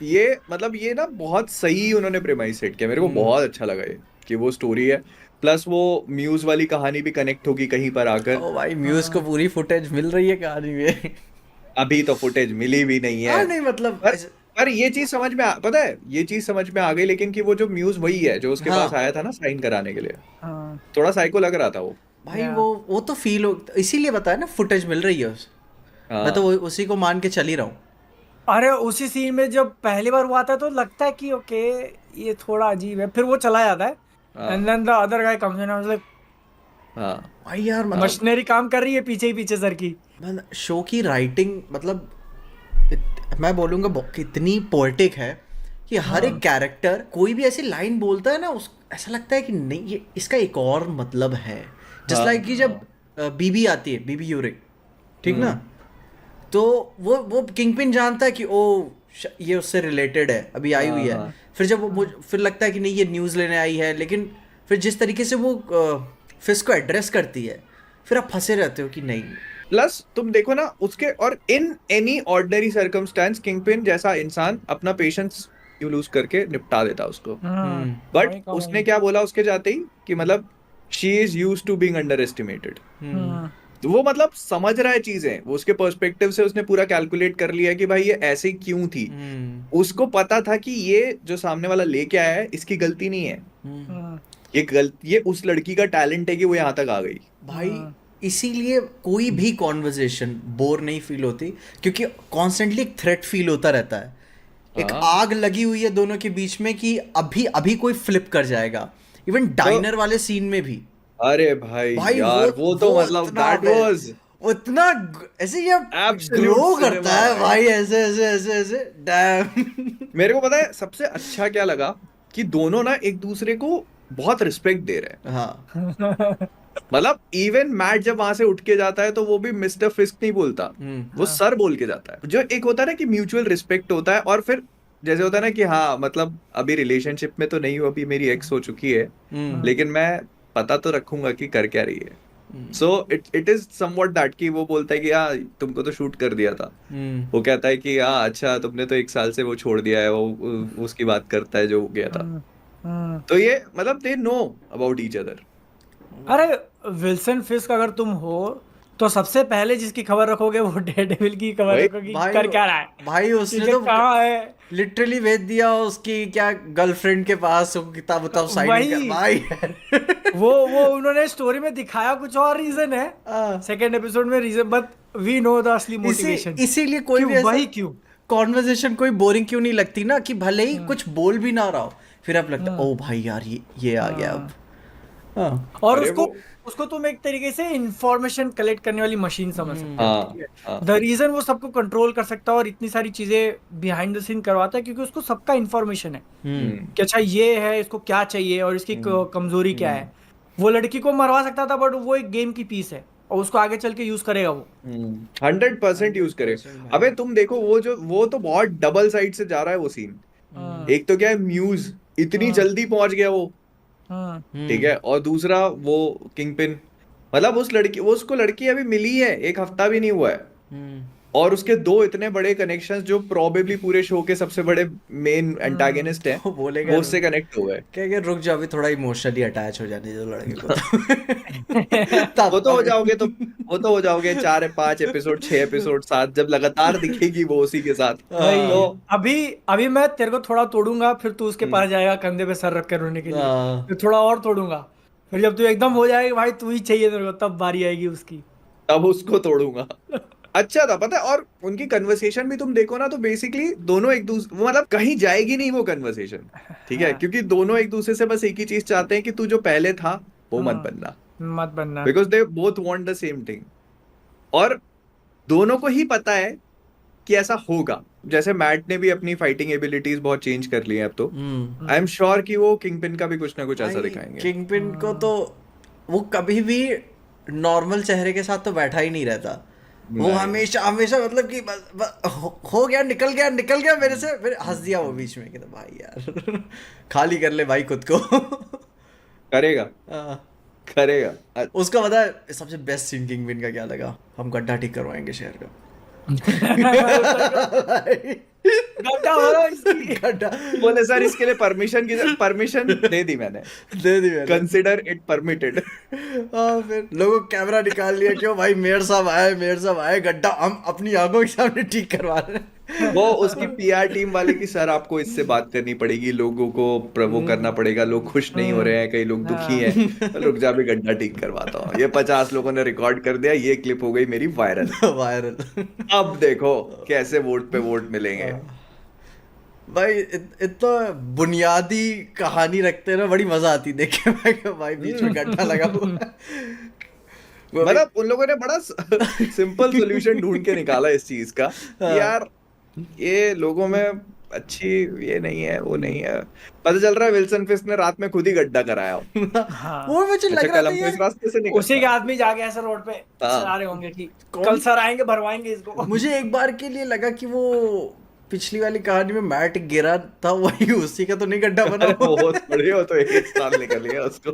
ये मतलब ये ना बहुत सही उन्होंने प्रेमाइस सेट किया, मेरे को बहुत अच्छा लगा ये कि वो स्टोरी है, प्लस वो म्यूज वाली कहानी भी कनेक्ट होगी कहीं पर आकर। ओ भाई, म्यूज को हाँ पूरी फुटेज मिल रही है कहानी में। अभी तो फुटेज मिली भी नहीं है। हाँ नहीं मतलब पर पर ये चीज समझ में पता है ये चीज समझ में आ गई, लेकिन कि वो जो म्यूज वही है जो उसके पास हाँ आया था ना साइन कराने के लिए, हाँ थोड़ा साइको लग रहा था वो। भाई, या वो तो फील हो, इसीलिए बताया ना फुटेज मिल रही है मैं तो हाँ उसी को मान के चल ही रहा हूँ। अरे उसी सीन में जब पहली बार हुआ था तो लगता है कि ओके ये थोड़ा अजीब है, फिर वो चला जाता है एंड हाँ then the other guy comes in, I was like हाँ भाई यार मतलब, मशीनरी काम कर रही है पीछे ही पीछे सर की। शो की राइटिंग मतलब मैं बोलूँगा कितनी पोएटिक है कि हर एक हाँ कैरेक्टर कोई भी ऐसी लाइन बोलता है ना, उस ऐसा लगता है कि नहीं ये इसका एक और मतलब है। जस्ट हाँ लाइक कि जब बीबी आती है, बीबी यूरिक, ठीक ना, हम्म तो वो किंगपिन जानता है कि ओ ये उससे रिलेटेड है, अभी आई हुई हाँ है। हाँ फिर जब वो फिर लगता है कि नहीं ये न्यूज़ लेने आई है, लेकिन फिर जिस तरीके से वो फिस को एड्रेस करती है, फिर आप फंसे रहते हो कि नहीं। प्लस तुम देखो ना उसके, और in any ordinary circumstance kingpin जैसा इंसान अपना पेशेंस यू लूज करके निपटा देता उसको। बट वही का उसने वही। क्या बोला उसके जाते ही कि मतलब she is used to being underestimated. हम्म वो मतलब समझ रहा है चीजें, वो उसके पर्सपेक्टिव से उसने पूरा कैलकुलेट कर लिया कि भाई ये ऐसे क्यों थी। हम्म उसको पता था कि ये जो सामने वाला लेके आया है इसकी गलती नहीं है, हम्म हम्म ये उस लड़की का टैलेंट है कि वो यहाँ तक आ गई। भाई, इसीलिए कोई भी कॉन्वर्जेशन बोर नहीं फील होती, क्योंकि कॉन्स्टेंटली एक थ्रेट फील होता रहता है। एक हाँ आग लगी हुई है दोनों के बीच में कि अभी अभी कोई फ्लिप कर जाएगा। इवन तो डाइनर वाले सीन में भी अरे भाई भाई यार वो वो तो मतलब इतना दैट वाज वो इतना ऐसे ये एब्सोल्यूट ग्लो करता सिनेमा है भाई। भाई, ऐसे ऐसे ऐसे ऐसे डैम। मेरे को पता है सबसे अच्छा क्या लगा, कि दोनों ना एक दूसरे को बहुत रिस्पेक्ट दे रहे हैं। हाँ मतलब इवन मैट जब वहां से उठ के जाता है तो वो भी मिस्टर फिस्क नहीं बोलता, वो हाँ सर बोल के जाता है। जो एक होता है ना कि म्यूचुअल रिस्पेक्ट होता है, और फिर जैसे होता है ना कि हाँ मतलब अभी रिलेशनशिप में तो नहीं हूँ, अभी मेरी एक्स हो चुकी है, हम्म लेकिन मैं पता तो रखूंगा कि कर क्या रही है। So it is somewhat that कि वो बोलता है कि हाँ तुमको तो शूट कर दिया था। हम्म वो कहता है कि हाँ अच्छा तुमने तो 1 साल से वो छोड़ दिया है, वो उसकी बात करता है जो हो गया था। हम्म, हम्म। तो ये मतलब they know about each other. अरे विल्सन फिस्क अगर तुम हो तो सबसे पहले जिसकी खबर रखोगे वो डेयरडेविल की खबर वही रखोगी भाई कर क्या रहा है, भाई उसने ठीक है तो कहाँ है। लिटरली भेज दिया उसकी क्या गर्लफ्रेंड के पास, वो किताब उताब साइनिंग कर वही भाई। वो उन्होंने स्टोरी में दिखाया कुछ और रीजन है, हाँ, सेकेंड एपिसोड में reason, but we know the असली इसी मोटिवेशन इसीलिए कोई कि भी ऐसा वही क्यों। कॉन्वर्जेशन कोई बोरिंग क्यों नहीं लगती ना, कि भले ही हाँ कुछ बोल भी ना रहा हो, फिर अब लगता हाँ ओ भाई यार ये आ गया अब। हाँ। हाँ और अरे उसको वो उसको तुम एक तरीके से इंफॉर्मेशन कलेक्ट करने वाली मशीन समझ सकते हो, ठीक हाँ है। हाँ द रीजन वो सबको कंट्रोल कर सकता है और इतनी सारी चीजें बिहाइंड द सीन करवाता है क्योंकि उसको सबका इंफॉर्मेशन है हम्म हम्म कि अच्छा ये है, इसको क्या चाहिए और इसकी हम्म कमजोरी क्या हम्म है। वो लड़की को मरवा सकता था बट वो एक गेम की पीस है और उसको आगे चल के यूज करेगा वो। 100% यूज करे। 100% अबे भाई। तुम देखो वो तो बहुत डबल साइड से जा रहा है वो सीन। हाँ एक तो क्या है म्यूज इतनी हाँ जल्दी पहुंच गया वो, हाँ ठीक है, और दूसरा वो किंगपिन, मतलब उस लड़की वो उसको लड़की अभी मिली है 1 हफ्ता भी नहीं हुआ है, हम्म और उसके दो इतने बड़े कनेक्शंस जो प्रोबेबली पूरे शो के सबसे बड़े मेन हाँ एंटागनिस्ट हैं, वो बोलेगा वो उससे कनेक्ट हो गए। क्या क्या, रुक जाओ अभी थोड़ा इमोशनली अटैच हो जाने दो लड़के को तो। वो तब तो हो अभी। जाओगे तो वो तो हो जाओगे 4 5 एपिसोड 6 एपिसोड 7 जब लगातार दिखेगी वो उसी के साथ। तो भाई अभी अभी मैं तेरे को थोड़ा तोड़ूंगा फिर तू उसके हम्म, पास जाएगा कंधे पे सर रख कर रोने के लिए, हाँ, फिर थोड़ा और तोड़ूंगा, फिर जब तू एकदम हो जाएगा भाई तू ही चाहिए तेरे को तब बारी आएगी उसकी। तब उसको तोड़ूंगा। अच्छा था पता है, और उनकी कन्वर्सेशन भी तुम देखो ना तो बेसिकली दोनों एक दूसरे वो मतलब कहीं जाएगी नहीं वो कन्वर्सेशन, ठीक है, हाँ क्योंकि दोनों एक दूसरे से बस एक ही चीज चाहते हैं कि तू जो पहले था वो मत हाँ बनना, मत बनना। Because they both want the same thing. और दोनों को ही पता है कि ऐसा होगा। जैसे मैट ने भी अपनी फाइटिंग एबिलिटीज बहुत चेंज कर ली हैं अब तो, आई एम हम्म श्योर कि वो किंगपिन का भी कुछ ना कुछ ऐसा भाई दिखाएंगे। किंगपिन को हम्म तो वो कभी भी नॉर्मल चेहरे के साथ तो बैठा ही नहीं रहता। वो नहीं हमेशा हमेशा मतलब कि हो गया, निकल गया मेरे से, फिर हंस दिया वो बीच में कि तो भाई यार खाली कर ले भाई खुद को। करेगा हाँ, करेगा उसका पता है सबसे बेस्ट सीन किंगपिन का क्या लगा? हम गड्ढा ठीक करवाएंगे शहर का। गड्ढा हो इसकी। गड्ढा बोले सर इसके लिए परमिशन दे दी मैंने, दे दी मैंने। Consider it permitted. हाँ, फिर लोगों कैमरा निकाल लिया, क्यों भाई मेयर साहब आए, गड्ढा हम अपनी आंखों के सामने ठीक करवा रहे हैं। वो उसकी पीआर टीम वाले की सर आपको इससे बात करनी पड़ेगी, लोगों को वो करना पड़ेगा, लोग खुश नहीं हो रहे हैं, कई लोग दुखी हैं, तो रुक जा भी गड्ढा ठीक करवाता हूँ। ये 50 लोगों ने रिकॉर्ड कर दिया, ये क्लिप हो गई मेरी वायरल। वायरल। अब देखो कैसे वोट पे वोट मिलेंगे। भाई इतना बुनियादी कहानी रखते हैं ना, बड़ी मजा आती देख के। मैं कहा, भाई बीच में गड्ढा लगा हुआ है। वो भी- मतलब उन लोगों ने बड़ा सिंपल सोल्यूशन ढूंढ के निकाला इस चीज का कि यार ये लोगों में अच्छी ये नहीं है, वो नहीं है। पता चल रहा है विल्सन फिस्क ने रात में खुद ही गड्ढा कराया हो। हाँ वो मुझे लग अच्छा रहा कलम था को इस यार, रास्ते से निकलता उसी के आदमी जाके ऐसे रोड पे हाँ। चला रहे होंगे कि कौन? कल सर आएंगे भरवाएंगे इसको। मुझे एक बार के लिए लगा कि वो पिछली वाली कहानी में मैट गिरा था, वही उसी का तो नहीं गड्ढा बना है। हुआ। बहुत बड़े हो तो एक साल निकल गया उसको।